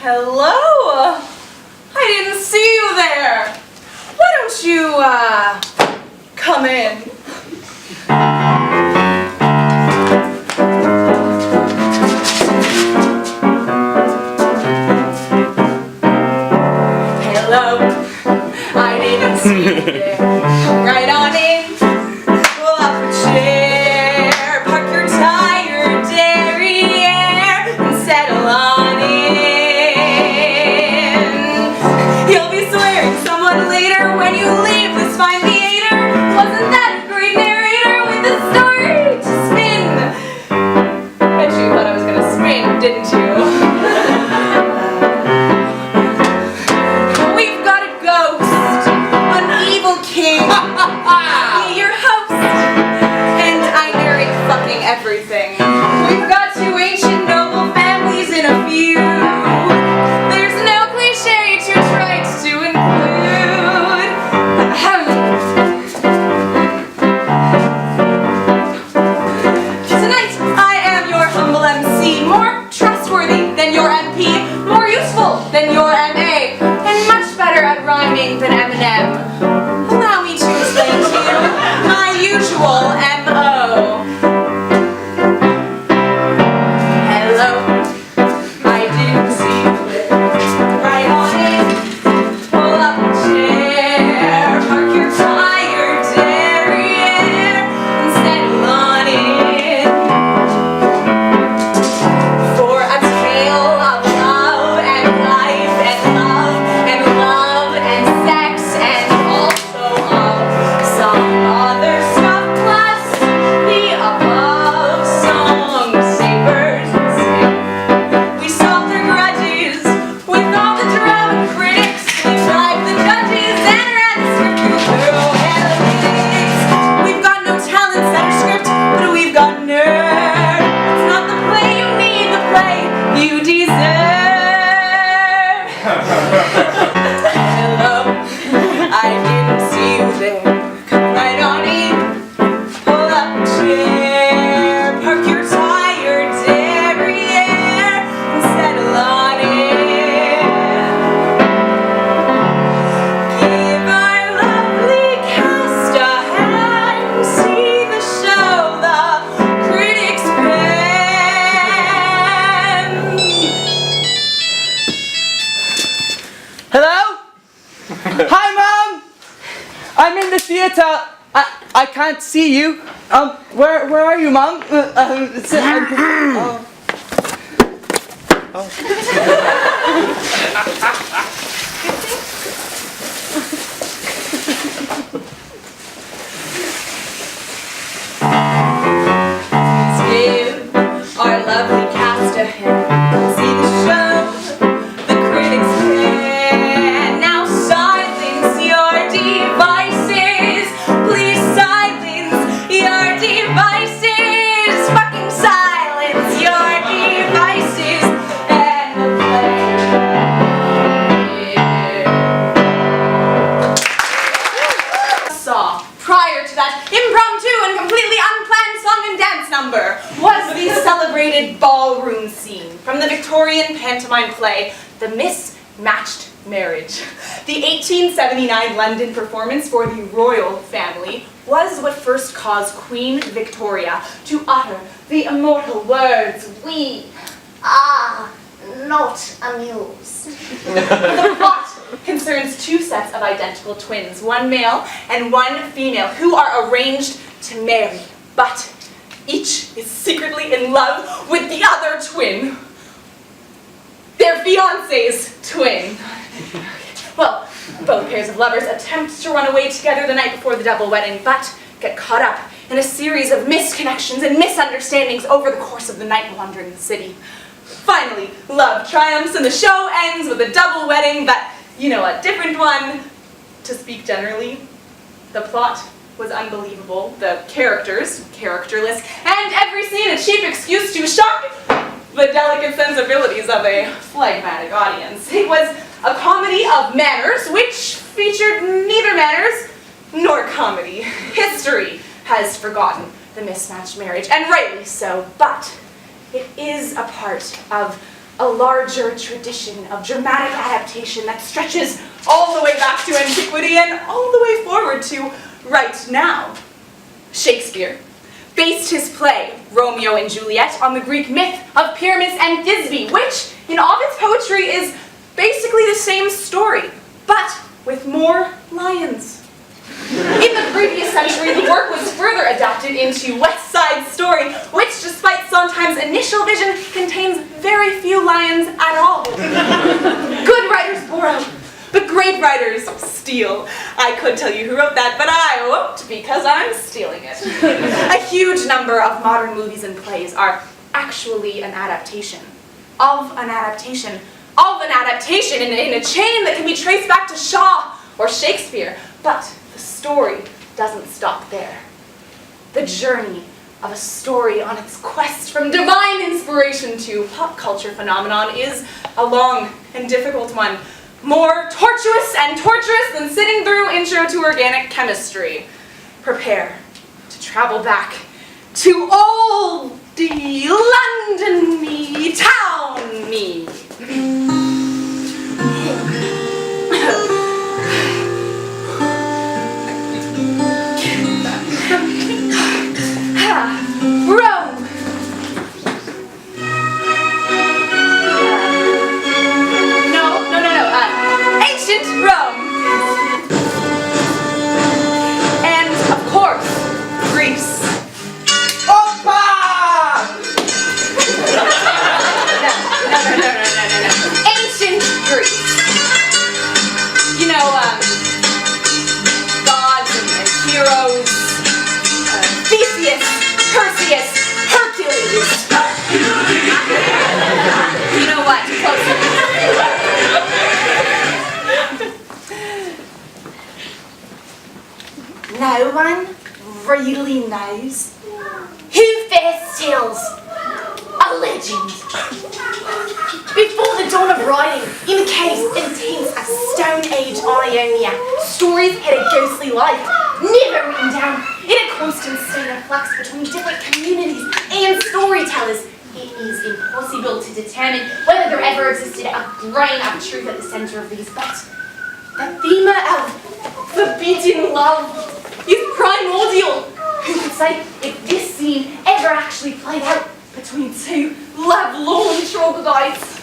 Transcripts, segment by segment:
Hello? I didn't see you there. Why don't you, come in? Hello? I didn't see you there. Right on in. Pull up a chair. Park your tired derriere and settle on in. You'll be swearing someone later when you leave this fine theater. Wasn't that a great narrator with a story to spin? Bet you thought I was gonna spin, didn't you? We've got a ghost, an evil king. Be your host, and I narrate fucking everything. We've got two ancient noble families in a feud. There's no cliche too trite to include. Tonight I am your humble MC, more trustworthy than your MP, more useful than your MA, and much better at rhyming than Eminem. Allow me to explain to you my usual MO. Hello, I didn't see you there. Right on in, pull up a chair, park your tired derriere, and settle on in. For a tale of love and life and love and love and sex and also of some other stuff plus the above song savers. We solve their grudges with all the drama critics. We drive the judges and read the script through analytics. We've got no talent center script, but we've got nerve. It's not the play you need, the play you deserve. Hello, I didn't see you there. Come right on in, pull up a chair, park your tired derriere, and settle on in. Give our lovely cast a hand, see the show the critics pen. Hello? Hi, Mom! I'm in the theater. I can't see you. Where are you, Mom? Give devices, fucking silence your devices, and the play. Saw, prior to that impromptu and completely unplanned song and dance number, was the celebrated ballroom scene from the Victorian pantomime play, The Mismatched Marriage. The 1879 London performance for the royal family was what first caused Queen Victoria to utter the immortal words, "We are not amused." The plot concerns two sets of identical twins, one male and one female, who are arranged to marry, but each is secretly in love with the other twin, their fiancé's twin. Well, both pairs of lovers attempt to run away together the night before the double wedding, but get caught up in a series of misconnections and misunderstandings over the course of the night wandering the city. Finally, love triumphs and the show ends with a double wedding, but, you know, a different one. To speak generally, the plot was unbelievable, the characters, characterless, and every scene a cheap excuse to shock the delicate sensibilities of a phlegmatic audience. It was a comedy of manners, which featured neither manners nor comedy. History has forgotten The Mismatched Marriage, and rightly so, but it is a part of a larger tradition of dramatic adaptation that stretches all the way back to antiquity and all the way forward to right now. Shakespeare based his play, Romeo and Juliet, on the Greek myth of Pyramus and Thisbe, which, in Ovid's poetry, is basically the same story, but with more lions. In the previous century, the work was further adapted into West Side Story, which, despite Sondheim's initial vision, contains very few lions at all. Good writers borrow, but great writers steal. I could tell you who wrote that, but I won't because I'm stealing it. A huge number of modern movies and plays are actually an adaptation of an adaptation of an adaptation in a chain that can be traced back to Shaw or Shakespeare. But the story doesn't stop there. The journey of a story on its quest from divine inspiration to pop culture phenomenon is a long and difficult one. More tortuous and torturous than sitting through Intro to Organic Chemistry. Prepare to travel back to oldie London me, town me. Rome. Ancient Rome. And, of course, Greece. Opa! No. Ancient Greece. You know, gods and heroes. Theseus, Perseus, Hercules. You know what? Close. No one really knows who first tells a legend. Before the dawn of writing, in caves and tents of Stone Age Ionia, stories had a ghostly life, never written down, in a constant state of flux between different communities and storytellers. It is impossible to determine whether there ever existed a grain of truth at the center of these, but the theme of forbidden love is primordial. Who could say if this scene ever actually played out between two love-lorn troglodytes?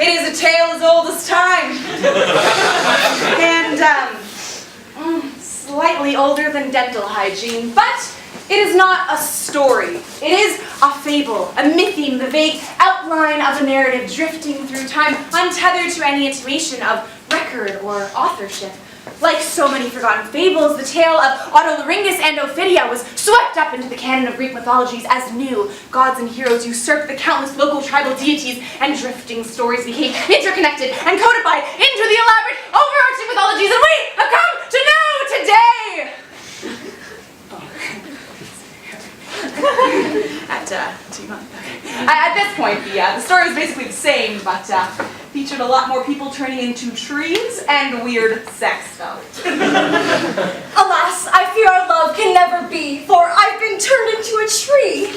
It is a tale as old as time. And, slightly older than dental hygiene, but It is not a story. It is a fable, a mytheme, the vague outline of a narrative drifting through time, untethered to any intimation of record or authorship. Like so many forgotten fables, the tale of Autolyringus and Ophidia was swept up into the canon of Greek mythologies as new gods and heroes usurped the countless local tribal deities, and drifting stories became interconnected and codified into the elaborate, overarching mythologies that we have come to know today! At this point, the story is basically the same, but featured a lot more people turning into trees and weird sex stuff. Alas, I fear our love can never be, for I've been turned into a tree.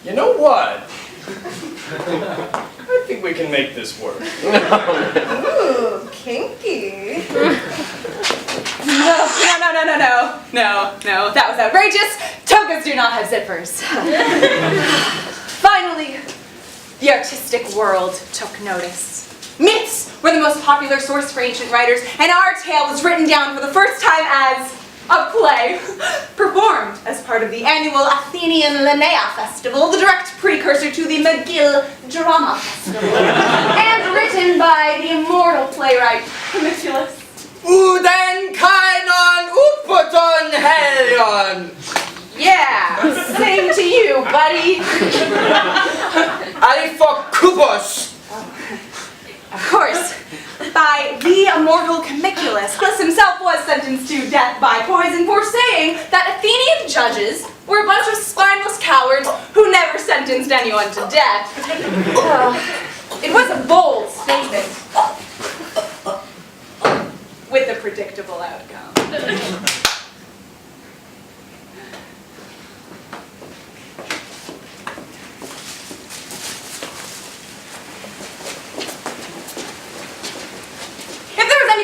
You know what? I think we can make this work. Ooh, kinky. No, that was outrageous. Togas do not have zippers. Finally, the artistic world took notice. Myths were the most popular source for ancient writers, and our tale was written down for the first time as a play, performed as part of the annual Athenian Linnea Festival, the direct precursor to the McGill Drama Festival, and written by the immortal playwright Prometheus. Uden kainon upoton helion. Yeah, same to you, buddy. Alifokubos. Of course, by the immortal Commiculus. Plus himself was sentenced to death by poison for saying that Athenian judges were a bunch of spineless cowards who never sentenced anyone to death. It was a bold statement, with a predictable outcome.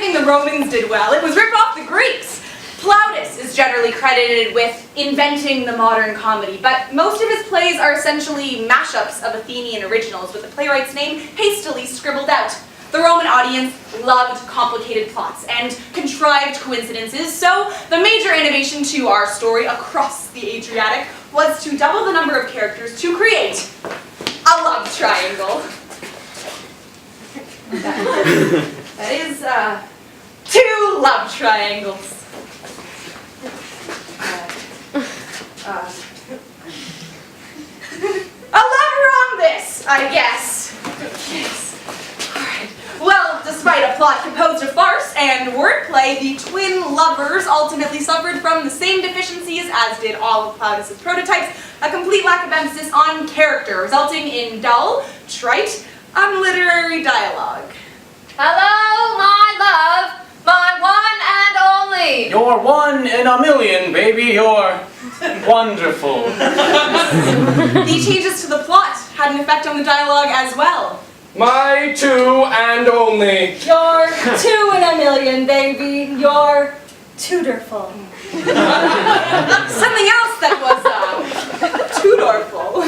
The Romans did well. It was rip off the Greeks. Plautus is generally credited with inventing the modern comedy, but most of his plays are essentially mashups of Athenian originals with the playwright's name hastily scribbled out. The Roman audience loved complicated plots and contrived coincidences, so the major innovation to our story across the Adriatic was to double the number of characters to create a love triangle. That is, 2 love triangles. A lover-on-this, I guess. Yes. Alright. Well, despite a plot composed of farce and wordplay, the twin lovers ultimately suffered from the same deficiencies as did all of Plautus's prototypes, a complete lack of emphasis on character, resulting in dull, trite, unliterary dialogue. Hello, my love, my one and only. You're 1 in a million, baby. You're wonderful. The changes to the plot had an effect on the dialogue as well. My 2 and only. You're 2 in a million, baby. You're tutorful. Something else that was tutorful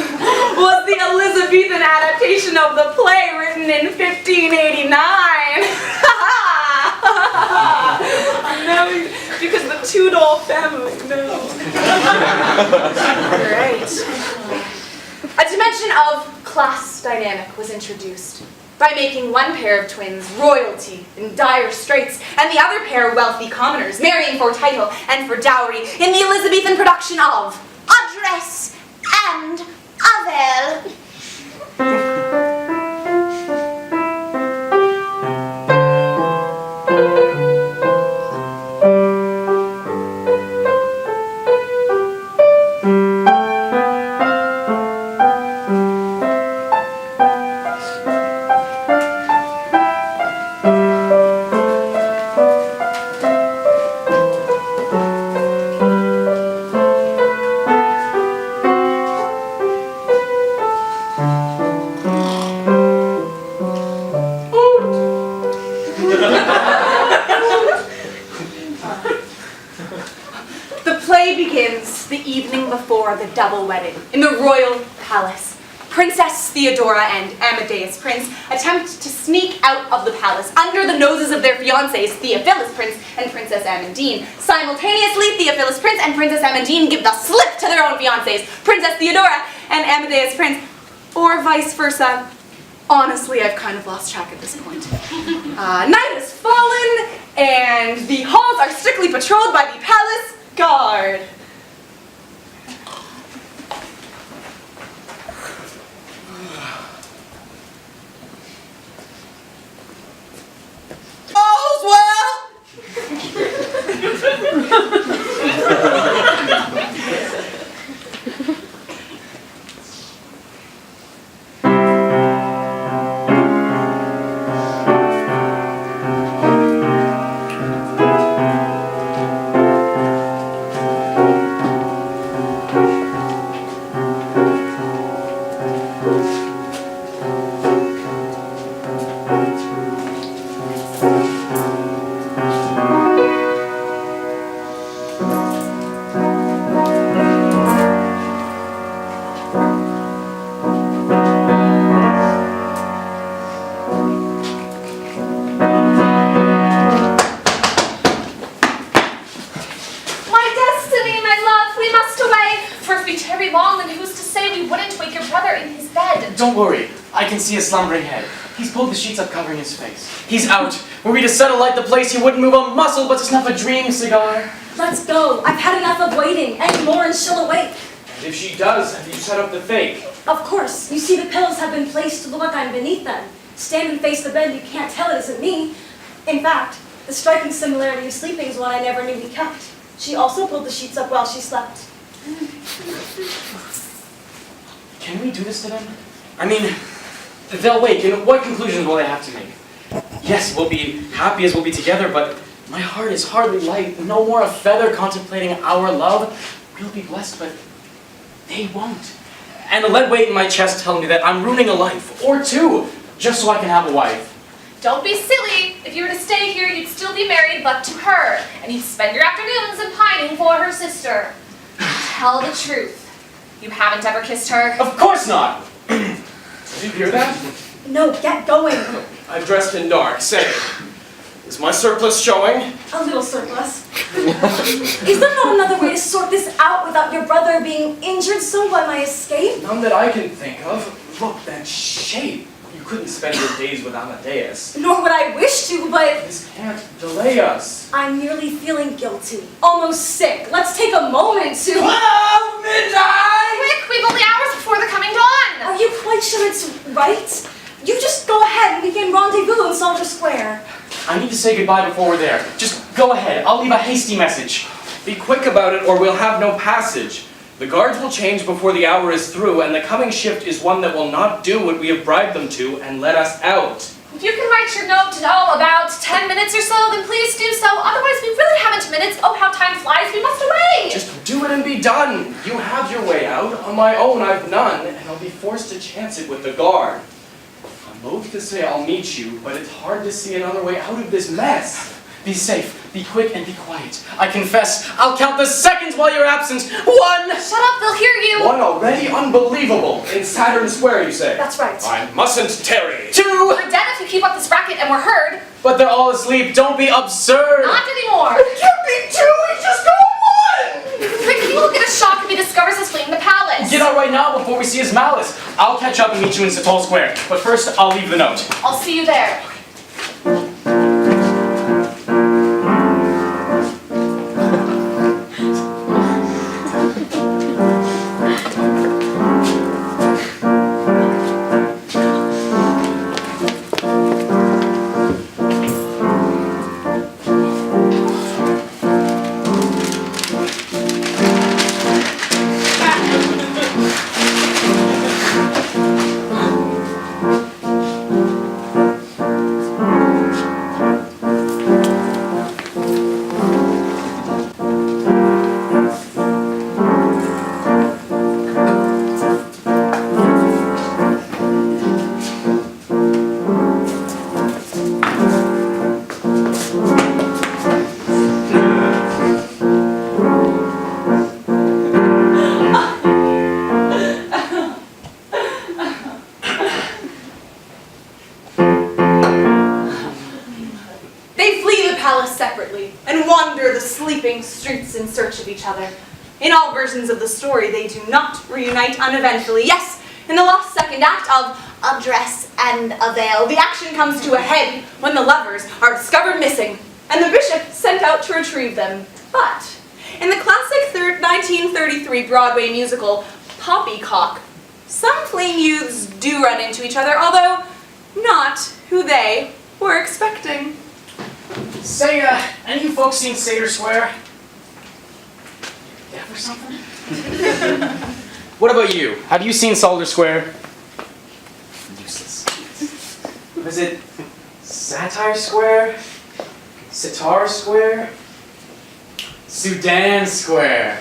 was the Elizabethan adaptation of the play written in 1589. No, because the Tudor family, no. Right. A dimension of class dynamic was introduced by making one pair of twins royalty in dire straits and the other pair wealthy commoners, marrying for title and for dowry in the Elizabethan production of Address and Avel. The play begins the evening before the double wedding in the royal palace. Princess Theodora and Amadeus Prince attempt to sneak out of the palace under the noses of their fiancés, Theophilus Prince and Princess Amandine. Simultaneously, Theophilus Prince and Princess Amandine give the slip to their own fiancés, Princess Theodora and Amadeus Prince, or vice versa. Honestly, I've kind of lost track at this point. Night has fallen, and the halls are strictly patrolled by the palace guard. All's well! Don't worry, I can see his slumbering head. He's pulled the sheets up covering his face. He's out. Were we to settle like the place, he wouldn't move a muscle but to snuff a dream cigar. Let's go. I've had enough of waiting. Any more and she'll awake. And if she does, have you set up the fake? Of course. You see the pillows have been placed to look like I'm beneath them. Stand and face the bed, you can't tell it isn't me. In fact, the striking similarity of sleeping is one I never knew we kept. She also pulled the sheets up while she slept. Can we do this to them? I mean, they'll wake, and what conclusions will they have to make? Yes, we'll be happy as we'll be together, but my heart is hardly light. No more a feather contemplating our love. We'll be blessed, but they won't. And the lead weight in my chest telling me that I'm ruining a life, or two, just so I can have a wife. Don't be silly. If you were to stay here, you'd still be married, but to her, and you'd spend your afternoons in pining for her sister. Tell the truth. You haven't ever kissed her? Of course not! Did you hear that? No, get going. I'm dressed in dark. Say, is my surplus showing? A little surplus. Is there not another way to sort this out without your brother being injured so by my escape? None that I can think of. Look, that shape. You couldn't spend your days with Amadeus. Nor would I wish to, but This can't delay us. I'm merely feeling guilty. Almost sick. Let's take a moment to... 12 midnight! Quick, we've only hours before the coming dawn! Are you quite sure it's right? You just go ahead and we can rendezvous in Soldier Square. I need to say goodbye before we're there. Just go ahead. I'll leave a hasty message. Be quick about it or we'll have no passage. The guards will change before the hour is through, and the coming shift is one that will not do what we have bribed them to and let us out. If you can write your note in, about 10 minutes or so, then please do so. Otherwise, we really haven't minutes. Oh, how time flies. We must away. Just do it and be done. You have your way out. On my own, I've none, and I'll be forced to chance it with the guard. I'm loath to say I'll meet you, but it's hard to see another way out of this mess. Be safe, be quick, and be quiet. I confess, I'll count the seconds while you're absent. 1! Shut up, they'll hear you. One already? Unbelievable. In Saturn Square, you say? That's right. I mustn't tarry. 2! We're dead if you keep up this racket and we're heard. But they're all asleep. Don't be absurd. Not anymore. Can't be 2, it's just go 1! Quick, he will get a shock if he discovers us fleeing the palace. Get out right now before we see his malice. I'll catch up and meet you in Satol Square. But first, I'll leave the note. I'll see you there. sweeping streets in search of each other. In all versions of the story, they do not reunite uneventfully. Yes, in the last second act of A Dress and a Veil, the action comes to a head when the lovers are discovered missing, and the bishop sent out to retrieve them. But in the classic 1933 Broadway musical, Poppycock, some fleeing youths do run into each other, although not who they were expecting. Say, any of you folks seen Seder Square? Yeah, or something? What about you? Have you seen Soldier Square? Useless. Was it Satire Square? Sitar Square? Sudan Square?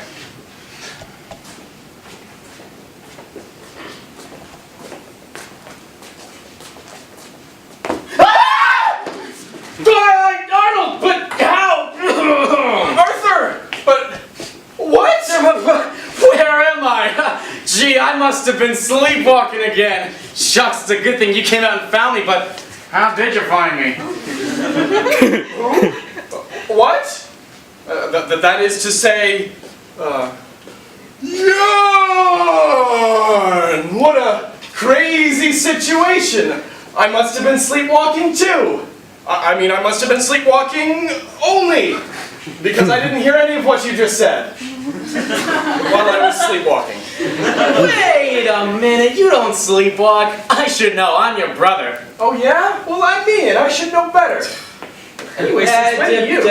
Arnold, but how? Arthur! But what? Where am I? Gee, I must have been sleepwalking again. Shucks, it's a good thing you came out and found me, but how did you find me? What? That is to say, yarn! What a crazy situation! I must have been sleepwalking too. I mean, I must have been sleepwalking only, because I didn't hear any of what you just said while I was sleepwalking. Wait a minute, you don't sleepwalk. I should know, I'm your brother. Oh yeah? Well, I'm me, and I should know better. Anyway, since when do you?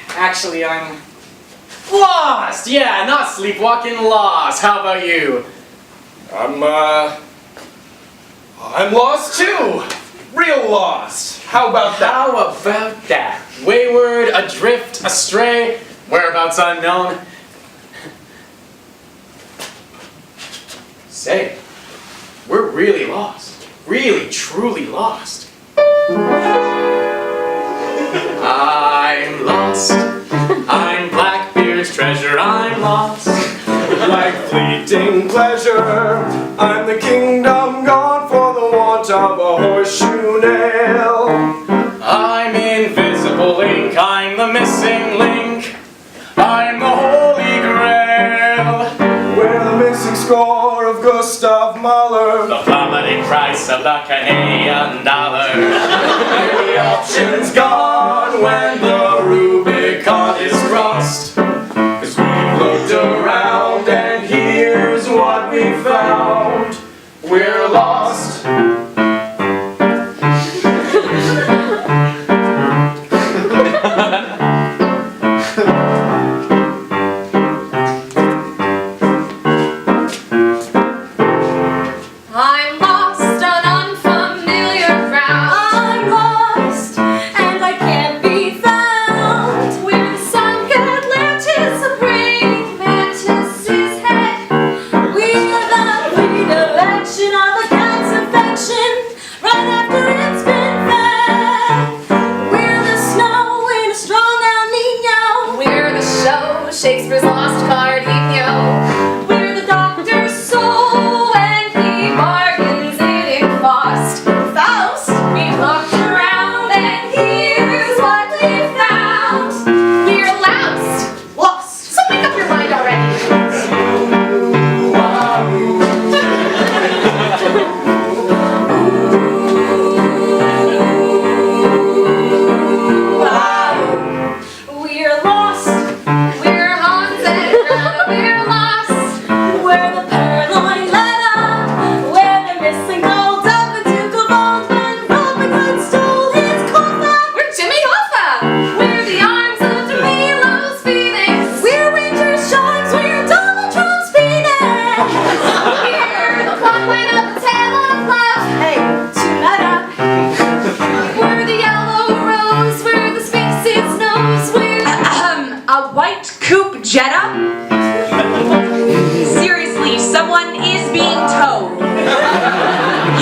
Actually, I'm lost. Yeah, not sleepwalking, lost. How about you? I'm lost too. Real lost. How about that? How about that? Wayward, adrift, astray, whereabouts unknown. Say, we're really lost. Really, truly lost. I'm lost. I'm Blackbeard's treasure. I'm lost. Like fleeting pleasure, I'm the kingdom gone for the want of a horseshoe nail. I'm invisible ink. I'm the missing link. I'm the Holy Grail. We're the missing score of Gustav Mahler. The plummeting price of the Canadian dollar. The option's gone when the Rubicon is crossed. 'Cause we've looked around and here's what we found. We're lost. I'm lost on unfamiliar ground. I'm lost, and I can't be found. Where the sunk Atlantis of praying mantis' head. We're the predilection of a cat's infection, right after it's been fed. We're the snow in a strong El Nino. We're the show, Shakespeare's lost Cardenio. We're the doctor's soul, and he bargains it in Faust. Faust, we looked around, and here's what we found. We're lost. So make up your mind already. We're lost. We're haunted. We're lost. We're the purloined leather. We're the missing gold of the Duke of Old when Robin Hood stole his coffer. We're Jimmy Hoffa. We're the arms of Milo's Phoenix. We're Winter's Sharks. We're Donald Trump's penis. We're the plotline of the Tale of Love. Hey, tune that up. We're the yellow rose. We're the Sphinx's nose. We're A white coupe Jetta? Seriously, someone is being towed.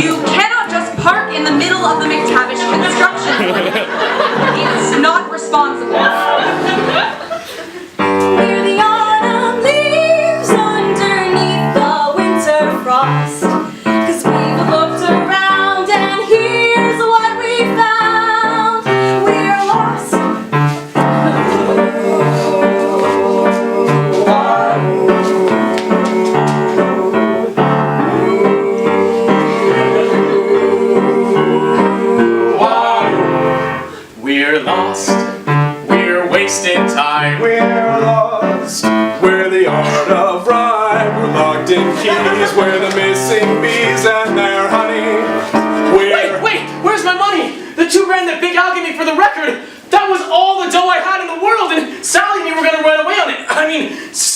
You cannot just park in the middle of the McTavish construction site. It's not responsible. We're the autumn leaves underneath the winter frost. 'Cause we've looked around and here's what we found. We're lost.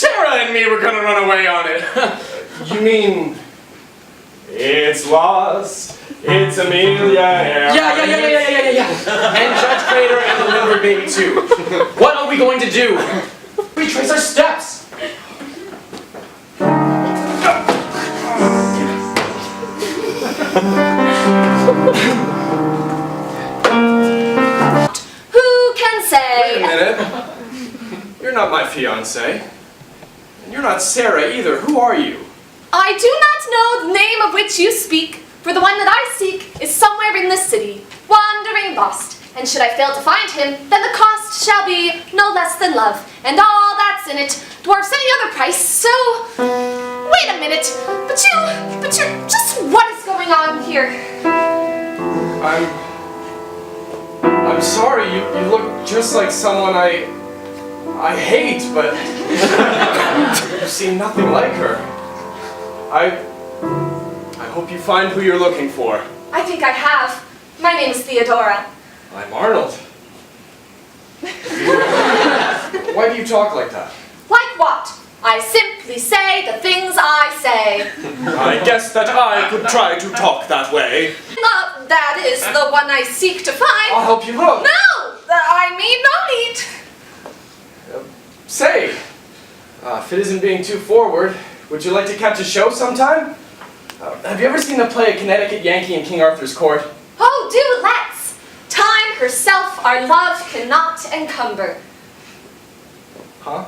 Sarah and me were gonna run away on it. You mean it's lost? It's Amelia Earhart. Yeah. And Judge Crater and the Limber Baby too. What are we going to do? Retrace our steps. Who can say? Wait a minute. You're not my fiancé. And you're not Sarah either. Who are you? I do not know the name of which you speak, for the one that I seek is somewhere in this city, wandering lost. And should I fail to find him, then the cost shall be no less than love, and all that's in it dwarfs any other price. So, wait a minute. But you, just what is going on here? I'm sorry. You look just like someone I hate, but you seem nothing like her. I hope you find who you're looking for. I think I have. My name is Theodora. I'm Arnold. Why do you talk like that? Like what? I simply say the things I say. I guess that I could try to talk that way. Love, that is the one I seek to find. I'll help you look. No! I mean no need. Say, if it isn't being too forward, would you like to catch a show sometime? Have you ever seen the play A Connecticut Yankee in King Arthur's Court? Oh, do let's. Time herself our love cannot encumber. Huh?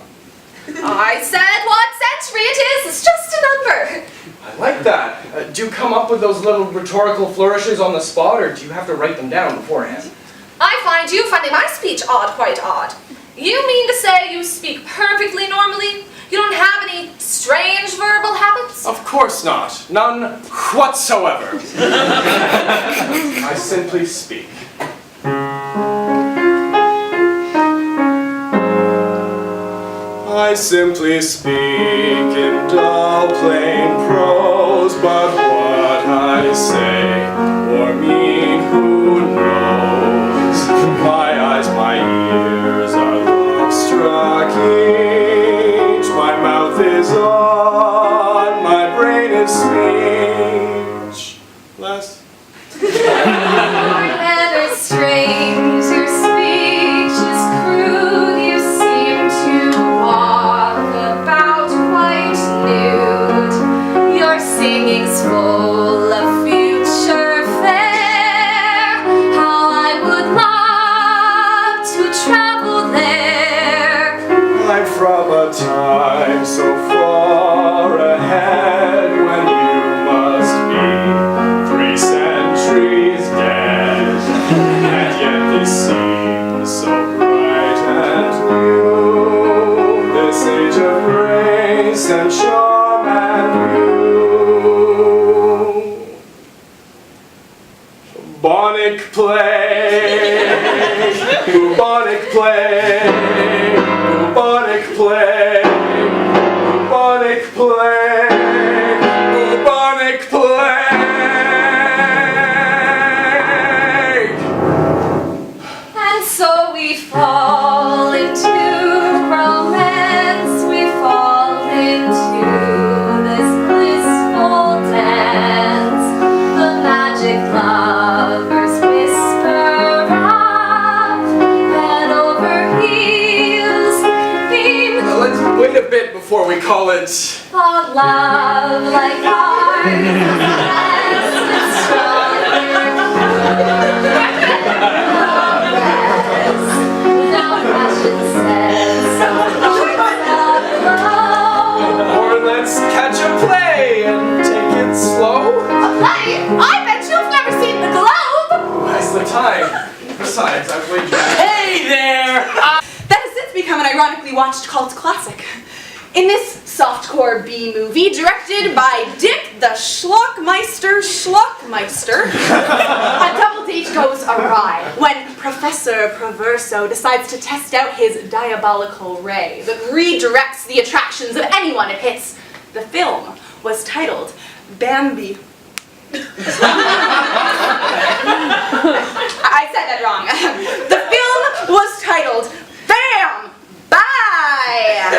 I said what century it is, it's just a number. I like that. Do you come up with those little rhetorical flourishes on the spot, or do you have to write them down beforehand? I find you finding my speech odd, quite odd. You mean to say you speak perfectly normally? You don't have any strange verbal habits? Of course not. None whatsoever. I simply speak. I simply speak in dull, plain prose, but what I say or mean, who knows? My eyes, my ears are love-struck each, my mouth is on, my brain is speechless. Your manner's strange, your speech is crude, you seem to walk about quite nude. Your singing's full of future fair, how I would love to travel there. I'm from a time so far ahead when you must be 3 centuries dead, and yet this seems so bright and new, this age of grace and charm and beauty. Bubonic plague, bubonic plague, bubonic plague, bubonic plague, bubonic plague. And so we fall into romance, we fall into this blissful dance, the magic lovers whisper of head over heels, theme Let's wait a bit before we call it. of love like ours, fast and without passion says, Or let's catch a play and take it slow. a play? I bet you've never seen The Globe! That's the time. Besides, I've played you. Hey there! That has since become an ironically watched cult classic. In this softcore B movie, directed by Dick the Schlockmeister, a double date goes awry when Professor Proverso decides to test out his diabolical ray that redirects the attractions of anyone it hits. The film was titled Bambi. I said that wrong. The film was titled Bam! Bye!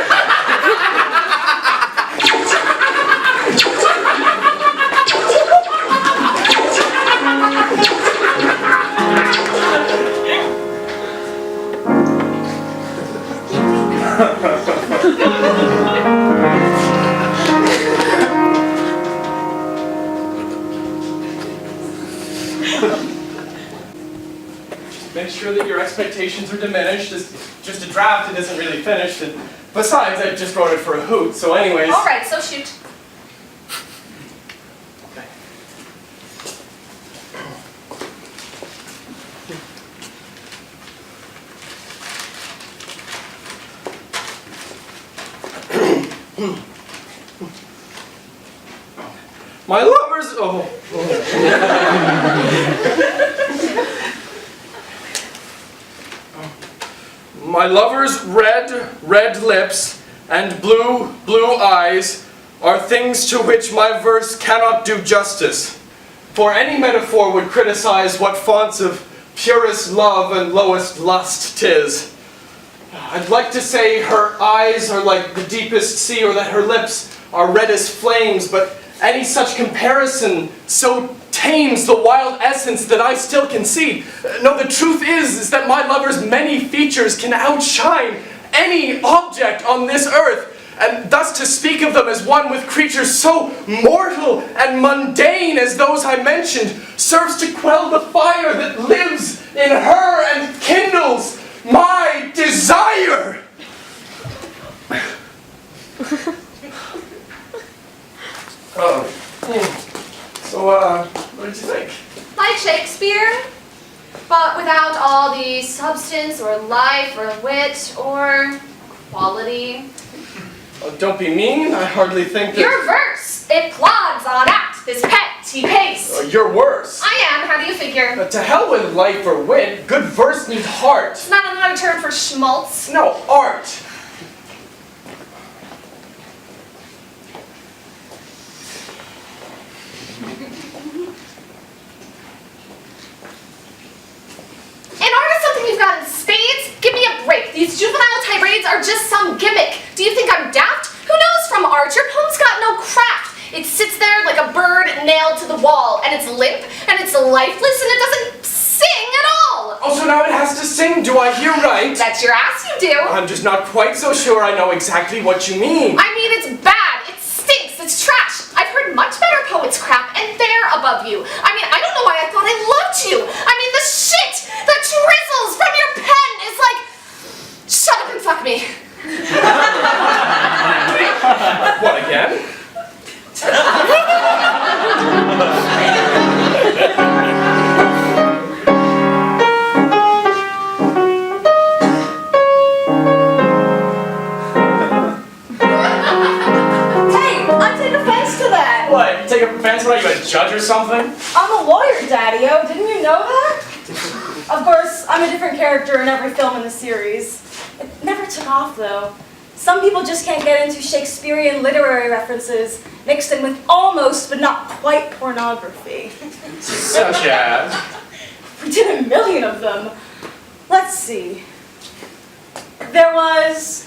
Make sure that your expectations are diminished. It's just a draft, it isn't really finished. And besides, I just wrote it for a hoot, so anyways. All right, so shoot. My lovers, oh. My lover's red lips and blue eyes are things to which my verse cannot do justice. For any metaphor would criticize what fonts of purest love and lowest lust 'tis. I'd like to say her eyes are like the deepest sea, or that her lips are red as flames, but any such comparison so tames the wild essence that I still concede. No, the truth is that my lover's many features can outshine any object on this earth, and thus to speak of them as one with creatures so mortal and mundane as those I mentioned serves to quell the fire that lives in her and kindles my desire. So, what did you think? Like Shakespeare, but without all the substance or life or wit or quality. Oh, don't be mean. I hardly think that... Your verse, it plods on at this petty pace. You're worse. I am, how do you figure? To hell with life or wit. Good verse needs heart. It's not another term for schmaltz. No, art. And art is something we've got in spades? Give me a break. These juvenile tirades are just some gimmick. Do you think I'm daft? Who knows from art? Your poem's got no craft. It sits there like a bird nailed to the wall, and it's limp, and it's lifeless, and it doesn't sing at all. Oh, so now it has to sing. Do I hear right? That's your ass, you do. I'm just not quite so sure I know exactly what you mean. I mean, it's bad. It stinks. It's trash. I've heard much better poets crap, and they're above you. I mean, I don't know why I thought I loved you. I mean, the shit that drizzles from your pen is like, shut up and fuck me. What, again? What, you take offense? What are you, a judge or something? I'm a lawyer, Daddy-o. Didn't you know that? Of course, I'm a different character in every film in the series. It never took off, though. Some people just can't get into Shakespearean literary references mixed in with almost but not quite pornography. Such as? We did a million of them. Let's see. There was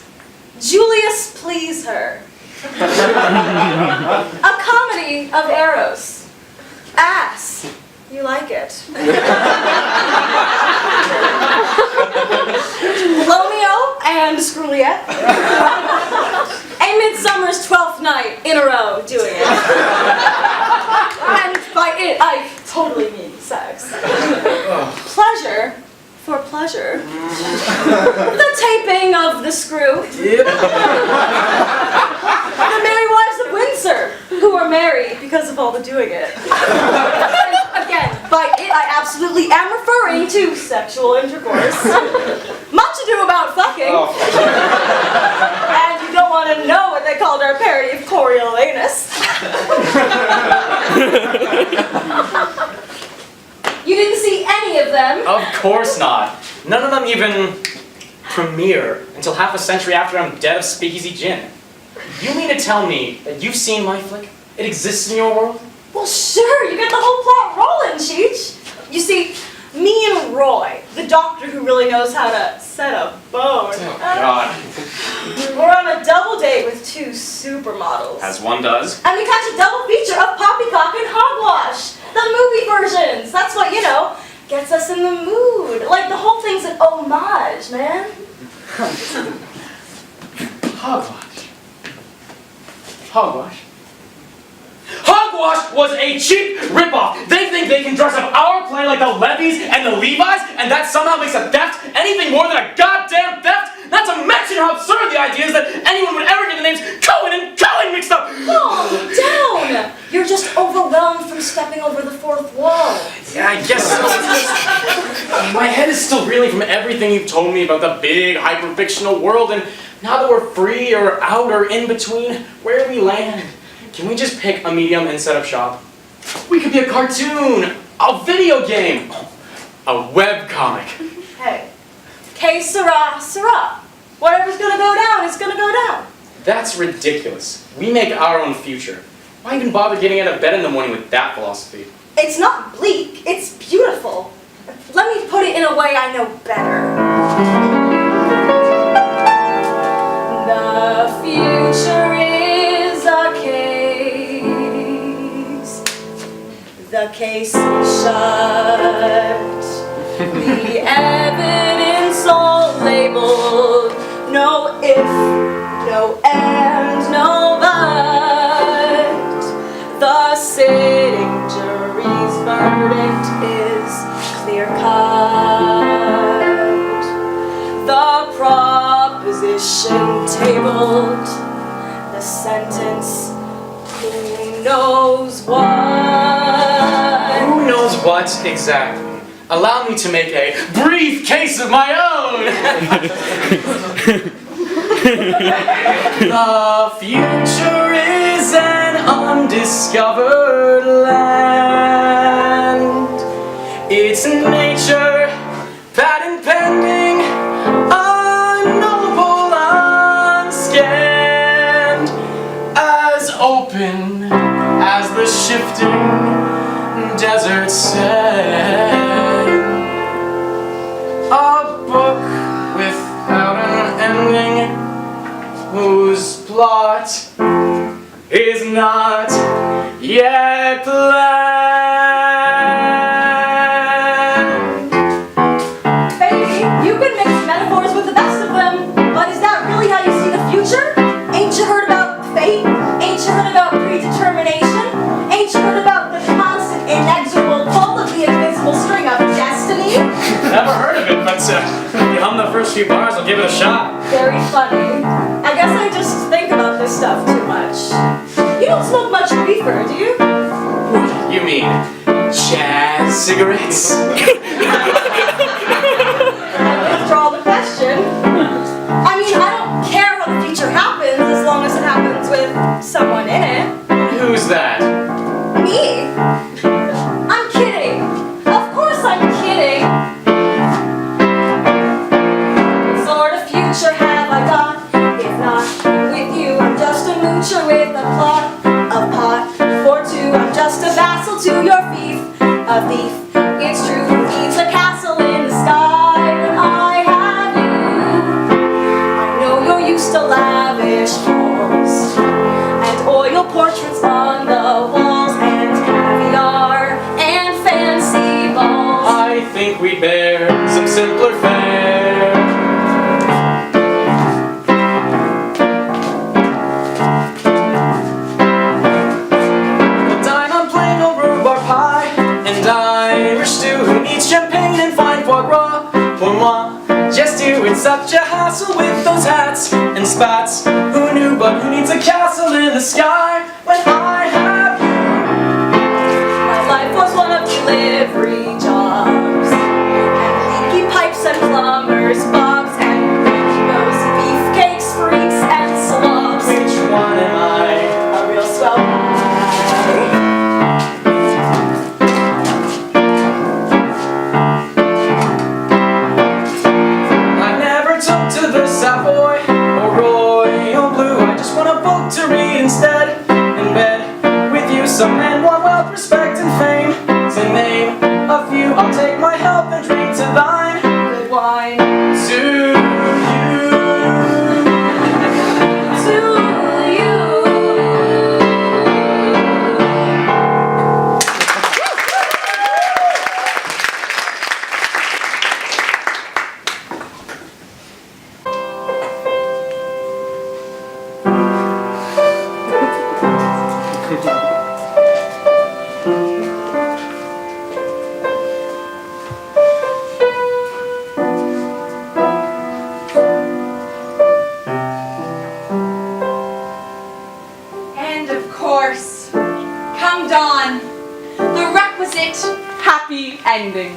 Julius Please Her. A comedy of Eros. Ass. You like it. Romeo and Juliet. A Midsummer's 12th Night in a row doing it. And by it, I totally mean sex. Pleasure for pleasure. The taping of The Screw. Yep. The Merry Wives of Windsor, who are married because of all the doing it. And again, by it I absolutely am referring to sexual intercourse. Much ado about fucking. Oh. And you don't want to know what they called our parody of Coriolanus. You didn't see any of them? Of course not. None of them even premiere until half a century after I'm dead of speakeasy gin. You mean to tell me that you've seen my flick? It exists in your world? Well, sure, you get the whole plot rolling, Cheech. You see, me and Roy, the doctor who really knows how to set a bone, Oh, God. we're on a double date with two supermodels. As one does. And we catch a double feature of Poppycock and Hogwash, the movie versions. That's what, you know, gets us in the mood. Like, the whole thing's an homage, man. Hogwash. Hogwash? Hogwash was a cheap ripoff. They think they can dress up our play play like the Levies and the Levi's, and that somehow makes a theft anything more than a goddamn theft? Not to mention how absurd the idea is that anyone would ever get the names Cohen and Cohen mixed up! Calm down! You're just overwhelmed from stepping over the fourth wall. Yeah, I guess so. My head is still reeling from everything you've told me about the big, hyper-fictional world, and now that we're free or out or in between, where do we land? Can we just pick a medium and set up shop? We could be a cartoon, a video game, a webcomic. Hey. Que sera, sera. Whatever's gonna go down is gonna go down. That's ridiculous. We make our own future. Why even bother getting out of bed in the morning with that philosophy? It's not bleak, it's beautiful. Let me put it in a way I know better. The future is a case. The case is shut. The evidence all labeled. No if, no and, no but. The sitting jury's verdict is clear-cut. The proposition tabled. The sentence, who knows what? Who knows what exactly? Allow me to make a brief case of my own! The future is an undiscovered land. It's nature, patent pending, unknowable, unscanned, as open as the shifting desert sand. A book without an ending, whose plot is not yet planned. Baby, you can mix metaphors with the best of them, but is that really how you see the future? Ain't you heard about fate? Ain't you heard about predetermination? Ain't you heard about the constant, inexorable pull of the invisible string of destiny? Never heard of it, but you hum the first few bars, I'll give it a shot. Very funny. I guess I just think about this stuff too much. You don't smoke much reefer, do you? You mean jazz cigarettes? I withdraw the question. I mean, I don't care how the future happens as long as it happens with someone in it. Who's that? Me? I'm kidding. Of course I'm kidding. What sort of future have I got? If not with you, I'm just a moocher with a plot of pot. For two, I'm just a vassal to your fief. A thief, it's true, who needs a castle in the sky when I have you? I know you're used to lavish balls and oil portraits on the walls and caviar and fancy balls. I think we'd bear some simpler fare. We'll dine on plain old rhubarb pie and Irish stew. Who needs champagne and fine foie gras? Pour moi, just you. It's such a hassle with those hats and spats. Who knew, but who needs a castle in the sky when I have you? My life was one of delivery jobs and leaky pipes and plumbers, bobs and those beefcakes, freaks and slobs. Which one am I? A real swell guy. I never took to the Savoy or Royal Blue. I just want a book to read instead in bed. requisite happy ending.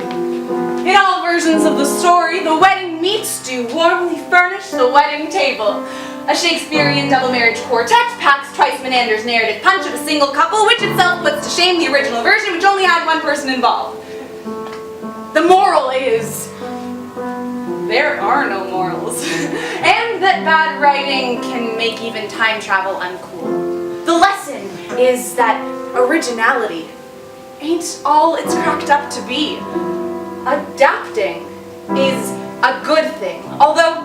In all versions of the story, the wedding meats do warmly furnish the wedding table. A Shakespearean double marriage quartet packs twice Menander's narrative punch of a single couple, which itself puts to shame the original version, which only had one person involved. The moral is, there are no morals, and that bad writing can make even time travel uncool. The lesson is that originality ain't all it's cracked up to be. Adapting is a good thing, although,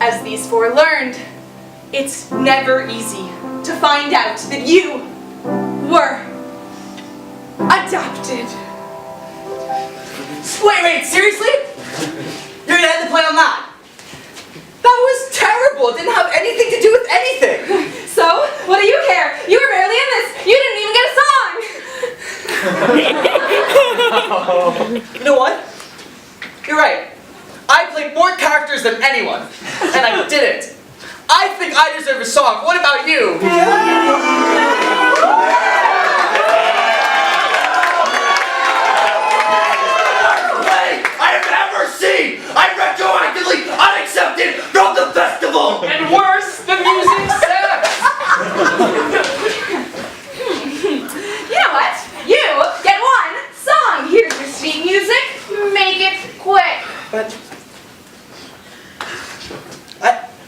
as these four learned, it's never easy to find out that you were adapted. Wait, seriously? You're gonna end the play on that? That was terrible. It didn't have anything to do with anything. So, what do you care? You were barely in this. You didn't even get a song. You know what? You're right. I played more characters than anyone, and I did it. I think I deserve a song. What about you? I'm retroactively unaccepted from the festival! And worse, the music sucks! You know what? You get one song. Here's your sweet music. Make it quick. But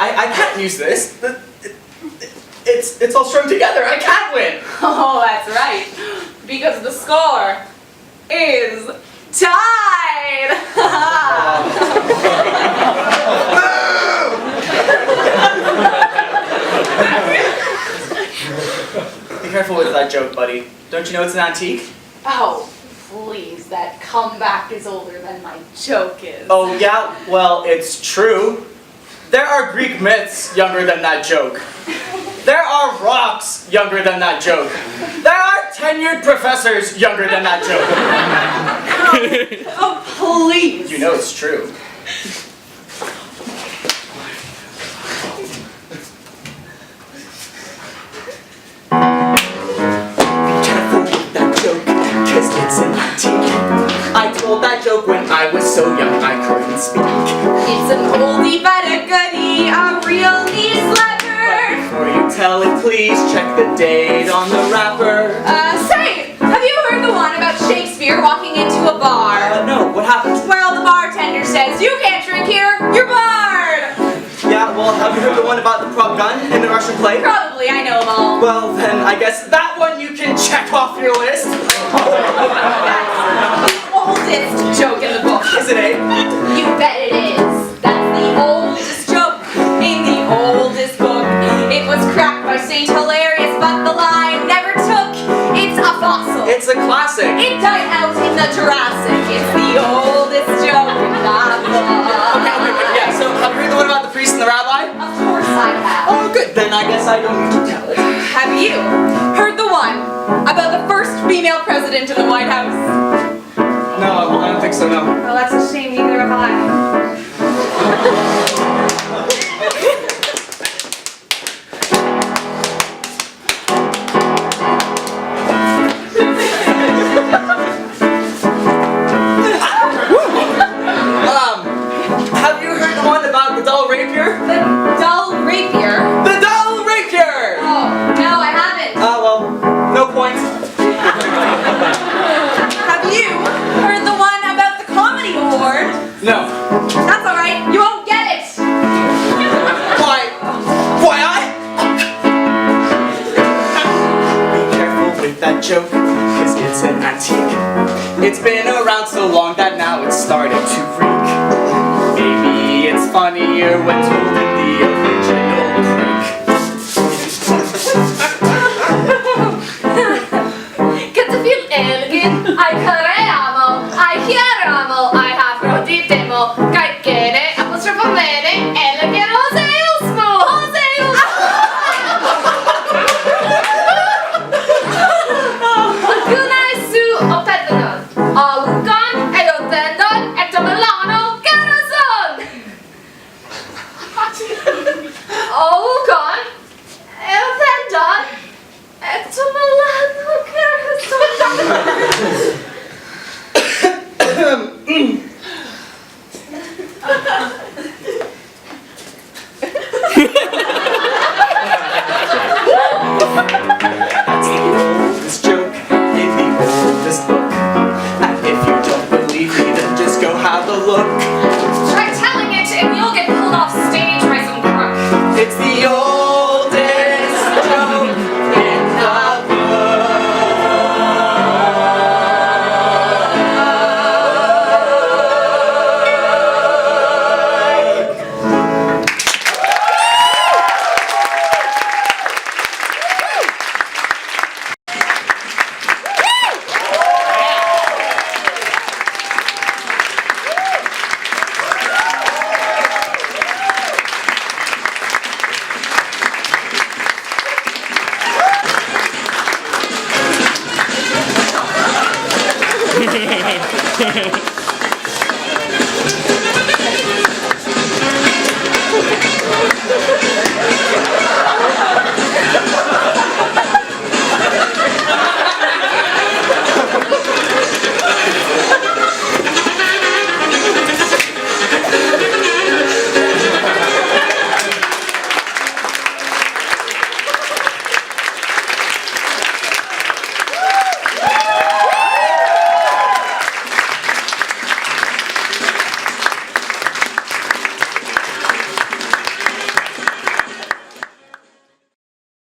I can't use this. It's all strung together. I can't win. Oh, that's right. Because the score is tied. Be careful with that joke, buddy. Don't you know it's an antique? Oh, please, that comeback is older than my joke is. Oh yeah? Well, it's true. There are Greek myths younger than that joke. There are rocks younger than that joke. There are tenured professors younger than that joke. Oh, please. You know it's true. It's an antique. I told that joke when I was so young I couldn't speak. It's an oldie but a goodie, a real newsletter. But before you tell it, please check the date on the wrapper. Say, have you heard the one about Shakespeare walking into a bar? No, what happened? Well, the bartender says, you can't drink here, you're barred. Yeah, well, have you heard the one about the prop gun in the Russian play? Probably, I know them all. Well, then I guess that one you can check off your list. That's the oldest joke in the book. Is it, eh? You bet it is. That's the oldest joke in the oldest book. It was cracked by Saint Hilarious, but the line never took. It's a fossil. It's a classic. It died out in the Jurassic. It's the oldest joke in that book. Okay, yeah, so have you heard the one about the priest and the rabbi? Of course I have. Oh, good, then I guess I don't need to tell it. Have you heard the one about the first female president in the White House? No, I don't think so, no. Well, that's a shame, neither have I. Have you heard the one about the dull rapier? The dull rapier? The dull rapier! Oh, no, I haven't. Well, no points. Have you heard the one about the comedy award? No. That's alright, you won't get it. Why Be careful with that joke, cause it's an antique. It's been around so long that now it's started to freak. Maybe it's funnier when told in the original Greek. Get to feel elegant, I creiamo, I chiaramo, I aphroditemo, caicere, apostrofamere, elegant, hoseusmo, hoseusmo. Gunai su opetenon, alugon, eotendon, etomelano, garazon. Alugon, eotendon, etomelano, garazon. Thank you.